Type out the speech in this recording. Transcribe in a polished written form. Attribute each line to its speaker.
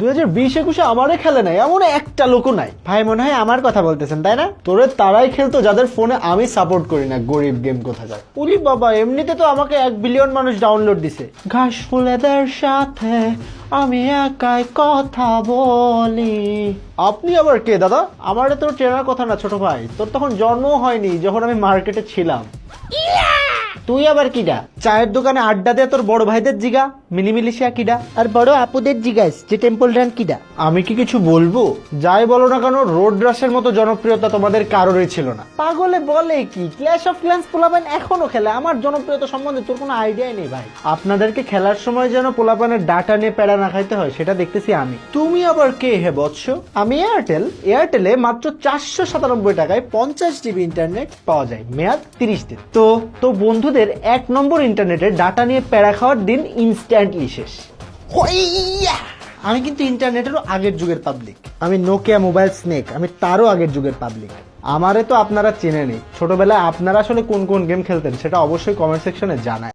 Speaker 1: 2020-21 আমারে খেলে নাই, এমন একটা লোকও নাই।
Speaker 2: ভাই মনে হয় আমার কথা বলতেছেন তাই না?
Speaker 1: তোরে তারাই খেলতো যাদের ফোনে আমি সাপোর্ট করি না, গরিব গেম কোথাকার।
Speaker 2: উলি বাবা, এমনিতে তো আমাকে 1 বিলিয়ন মানুষ ডাউনলোড দিছে। ঘাস ফুলেদের সাথে আমি একাই কথা বলি।
Speaker 1: আপনি আবার কে দাদা?
Speaker 2: আমারে তোর চেনার কথা না ছোট ভাই, তোর তখন জন্মও হয়নি যখন আমি মার্কেটে ছিলাম। তুই আবার কিডা? চায়ের দোকানে আড্ডা দেয়া তোর বড় ভাইদের জিগা মিনি মিলিশিয়া কিডা, আর বড় আপুদের জিগাস যে টেম্পল রান কিডা।
Speaker 1: আমি কি কিছু বলবো? যাই বলো না কেন, রোড রাশের মতো জনপ্রিয়তা তোমাদের কারোরই ছিল না।
Speaker 2: পাগলে বলে কি, ক্ল্যাশ অফ ক্ল্যান্স পোলাপান এখনো খেলে। আমার জনপ্রিয়তা সম্বন্ধে তোর কোনো আইডিয়াই নেই ভাই। আপনাদেরকে খেলার সময় যেন পোলাপানের ডাটা নিয়ে প্যারা না খাইতে হয় সেটা দেখতেছি আমি।
Speaker 1: তুমি আবার কে হে বৎস?
Speaker 2: আমি এয়ারটেলে মাত্র 497 টাকায় 50 জিবি ইন্টারনেট পাওয়া যায়, মেয়াদ 30 দিন। তো বন্ধুদের 1 নম্বর ইন্টারনেটের ডাটা নিয়ে প্যারা খাওয়ার দিন ইনস্ট্যান্টলি শেষ। আমি কিন্তু ইন্টারনেটেরও আগের যুগের পাবলিক। আমি নোকিয়া মোবাইল স্নেক, আমি তারও আগের যুগের পাবলিক। আমারে তো আপনারা চেনেনই। ছোটবেলায় আপনারা আসলে কোন কোন গেম খেলতেন সেটা অবশ্যই কমেন্ট সেকশনে জানায়।